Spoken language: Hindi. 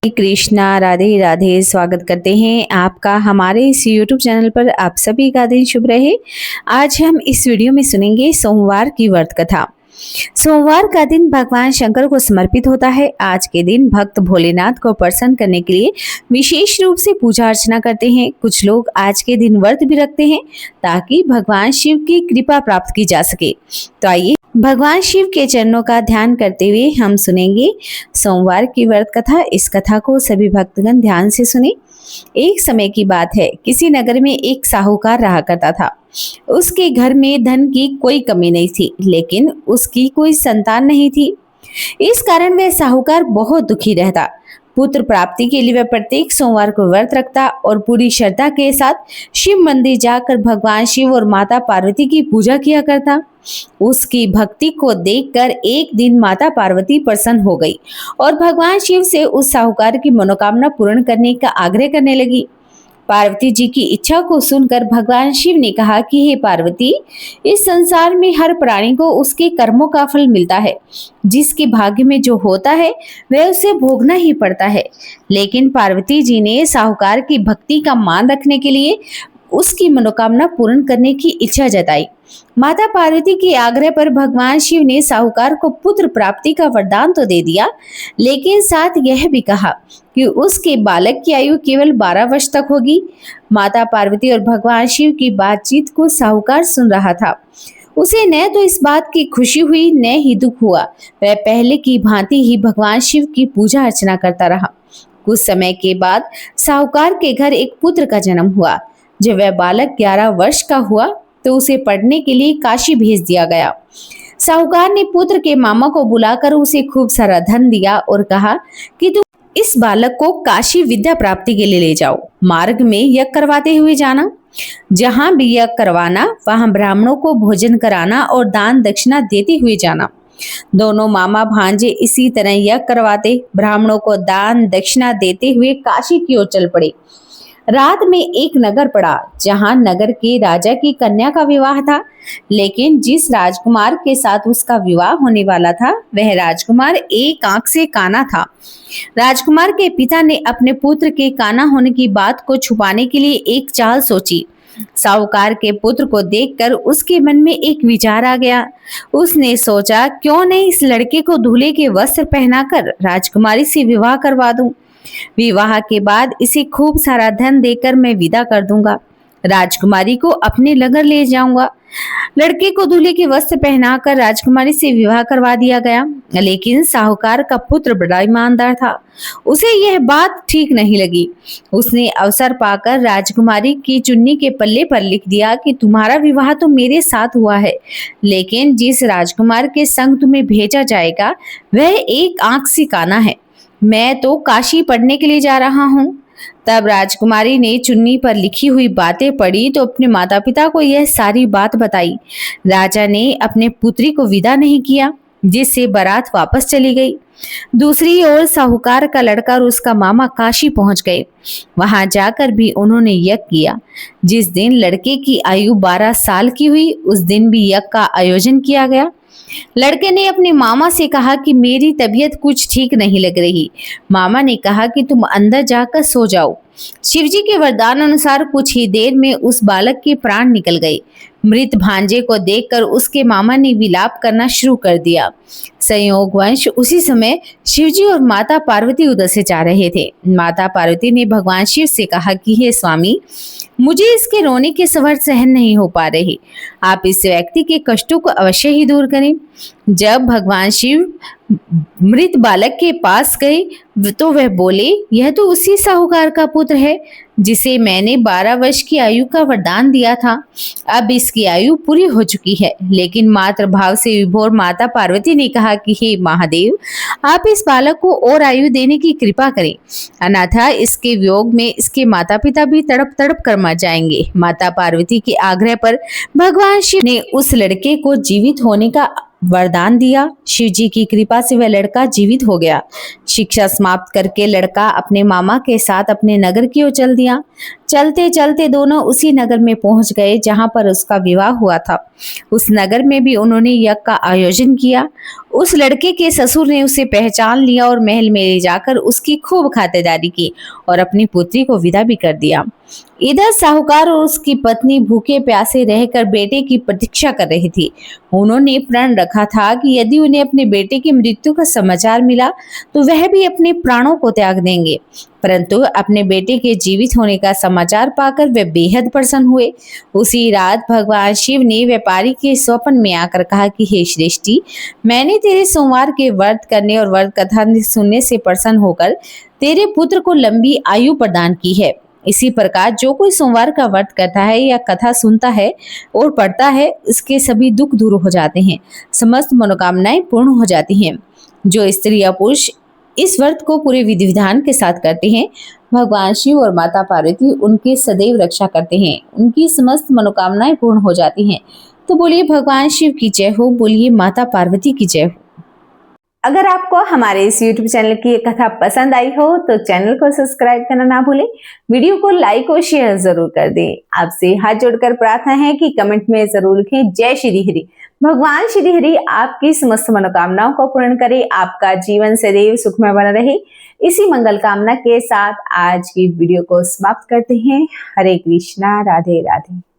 श्री कृष्णा, राधे राधे। स्वागत करते हैं आपका हमारे इस YouTube चैनल पर। आप सभी का दिन शुभ रहे। आज हम इस वीडियो में सुनेंगे सोमवार की व्रत कथा। सोमवार का दिन भगवान शंकर को समर्पित होता है। आज के दिन भक्त भोलेनाथ को प्रसन्न करने के लिए विशेष रूप से पूजा अर्चना करते हैं। कुछ लोग आज के दिन व्रत भी रखते हैं ताकि भगवान शिव की कृपा प्राप्त की जा सके। तो आइए भगवान शिव के चरणों का ध्यान करते हुए हम सुनेंगे सोमवार की व्रत कथा। इस कथा को सभी भक्तगण ध्यान से सुने। एक समय की बात है, किसी नगर में एक साहूकार रहा करता था। उसके घर में धन की कोई कमी नहीं थी, लेकिन उसकी कोई संतान नहीं थी। इस कारण वह साहूकार बहुत दुखी रहता। पुत्र प्राप्ति के लिए वह प्रत्येक सोमवार को व्रत रखता और पूरी श्रद्धा के साथ शिव मंदिर जाकर भगवान शिव और माता पार्वती की पूजा किया करता। उसकी भक्ति को देखकर एक दिन माता पार्वती प्रसन्न हो गई और भगवान शिव से उस साहूकार की मनोकामना पूर्ण करने का आग्रह करने लगी। पार्वती जी की इच्छा को सुनकर भगवान शिव ने कहा कि हे पार्वती, इस संसार में हर प्राणी को उसके कर्मों का फल मिलता है। जिसके भाग्य में जो होता है वह उसे भोगना ही पड़ता है। लेकिन पार्वती जी ने साहूकार की भक्ति का मान रखने के लिए उसकी मनोकामना पूर्ण करने की इच्छा जताई। माता पार्वती के आग्रह पर भगवान शिव ने साहूकार को पुत्र प्राप्ति का वरदान तो दे दिया, लेकिन साथ यह भी कहा कि उसके बालक की आयु केवल 12 वर्ष तक होगी। माता पार्वती और भगवान शिव की बातचीत को साहूकार सुन रहा था। उसे न तो इस बात की खुशी हुई न ही दुख हुआ। वह पहले की भांति ही भगवान शिव की पूजा अर्चना करता रहा। कुछ समय के बाद साहूकार के घर एक पुत्र का जन्म हुआ। जब वह बालक 11 वर्ष का हुआ तो उसे पढ़ने के लिए काशी भेज दिया गया। साहूकार ने पुत्र के मामा को बुलाकर उसे खूब सारा धन दिया और कहा कि तुम इस बालक को काशी विद्या प्राप्ति के लिए ले जाओ। मार्ग में यज्ञ करवाते हुए जाना। जहां भी यज्ञ करवाना वहां ब्राह्मणों को भोजन कराना और दान दक्षिणा देते हुए जाना। दोनों मामा भांजे इसी तरह यज्ञ करवाते, ब्राह्मणों को दान दक्षिणा देते हुए काशी की ओर चल पड़े। रात में एक नगर पड़ा जहां नगर के राजा की कन्या का विवाह था, लेकिन जिस राजकुमार के साथ उसका विवाह होने वाला था वह राजकुमार एक आंख से काना था। राजकुमार के पिता ने अपने पुत्र के काना होने की बात को छुपाने के लिए एक चाल सोची। साहूकार के पुत्र को देखकर उसके मन में एक विचार आ गया। उसने सोचा, क्यों नहीं इस लड़के को दूल्हे के वस्त्र पहनाकर राजकुमारी से विवाह करवा दूं। विवाह के बाद इसे खूब सारा धन देकर मैं विदा कर दूंगा। राजकुमारी को अपने नगर ले जाऊंगा। लड़के को दूल्हे के वस्त्र पहनाकर राजकुमारी से विवाह करवा दिया गया, लेकिन साहूकार का पुत्र बड़ा ईमानदार था। उसे यह बात ठीक नहीं लगी। उसने अवसर पाकर राजकुमारी की चुन्नी के पल्ले पर लिख दिया कि तुम्हारा विवाह तो मेरे साथ हुआ है, लेकिन जिस राजकुमार के संग तुम्हें भेजा जाएगा वह एक आंख से काना है। मैं तो काशी पढ़ने के लिए जा रहा हूँ। तब राजकुमारी ने चुन्नी पर लिखी हुई बातें पढ़ी तो अपने माता पिता को यह सारी बात बताई। राजा ने अपने पुत्री को विदा नहीं किया, जिससे बारात वापस चली गई। दूसरी ओर साहूकार का लड़का और उसका मामा काशी पहुंच गए। वहां जाकर भी उन्होंने यज्ञ किया। जिस दिन लड़के की आयु 12 साल की हुई उस दिन भी यज्ञ का आयोजन किया गया। लड़के ने अपने मामा से कहा कि मेरी तबीयत कुछ ठीक नहीं लग रही। मामा ने कहा कि तुम अंदर जाकर सो जाओ। शिवजी के वरदान अनुसार कुछ ही देर में उस बालक के प्राण निकल गए। मृत भांजे को देखकर उसके मामा ने विलाप करना शुरू कर दिया। संयोगवश उसी समय शिवजी और माता पार्वती उधर से जा रहे थे। माता पार्वती ने भगवान शिव से कहा कि हे स्वामी, मुझे इसके रोने के स्वर सहन नहीं हो पा रहे। आप इस व्यक्ति के कष्टों को अवश्य ही दूर करें। जब भगवान शिव मृत बालक के पास गए तो वह बोले, यह तो उसी साहूकार का पुत्र है जिसे मैंने 12 वर्ष की आयु का वरदान दिया था। अब इसकी आयु पूरी हो चुकी है। लेकिन मातृभाव से विभोर माता पार्वती ने कहा कि हे महादेव, आप इस बालक को और आयु देने की कृपा करें, अन्यथा इसके वियोग में इसके माता पिता भी तड़प तड़प कर मर जाएंगे। माता पार्वती के आग्रह पर भगवान शिव ने उस लड़के को जीवित होने का वरदान दिया। शिव जी की कृपा से वह लड़का जीवित हो गया। शिक्षा समाप्त करके लड़का अपने मामा के साथ अपने नगर की ओर चल दिया। चलते चलते दोनों उसी नगर में पहुंच गए जहां पर उसका विवाह हुआ था। उस नगर में भी उन्होंने यज्ञ का आयोजन किया। उस लड़के के ससुर ने उसे पहचान लिया और महल में ले जाकर उसकी खूब खातिरदारी की और अपनी पुत्री को विदा भी कर दिया। इधर साहूकार और उसकी पत्नी भूखे प्यासे रहकर बेटे की प्रतीक्षा कर रही थी। उन्होंने प्रण रखा था कि यदि उन्हें अपने बेटे की मृत्यु का समाचार मिला तो वह भी अपने प्राणों को त्याग देंगे। परंतु अपने बेटे के जीवित होने का समाचार पाकर वे बेहद प्रसन्न हुए। उसी रात भगवान शिव ने व्यापारी के स्वप्न में आकर कहा कि हे श्रेष्ठी, मैंने तेरे सोमवार के व्रत करने और व्रत कथा सुनने से प्रसन्न होकर तेरे पुत्र को लंबी आयु प्रदान की है। इसी प्रकार जो कोई सोमवार का व्रत करता है या कथा सुनता है और पढ़ता है, उसके सभी दुख दूर हो जाते हैं, समस्त मनोकामनाएं पूर्ण हो जाती हैं। जो स्त्री या पुरुष इस व्रत को पूरे विधि विधान के साथ करते हैं, भगवान शिव और माता पार्वती उनकी सदैव रक्षा करते हैं, उनकी समस्त मनोकामनाएं पूर्ण हो जाती हैं। तो बोलिए भगवान शिव की जय हो, बोलिए माता पार्वती की जय हो। अगर आपको हमारे इस YouTube चैनल की कथा पसंद आई हो तो चैनल को सब्सक्राइब करना ना भूलें, वीडियो को लाइक और शेयर जरूर कर दें। आपसे हाथ जोड़कर प्रार्थना है कि कमेंट में जरूर लिखें जय श्री हरि। भगवान श्री हरि आपकी समस्त मनोकामनाओं को पूर्ण करे, आपका जीवन सदैव सुखमय बना रहे। इसी मंगल कामना के साथ आज की वीडियो को समाप्त करते हैं। हरे कृष्णा, राधे राधे।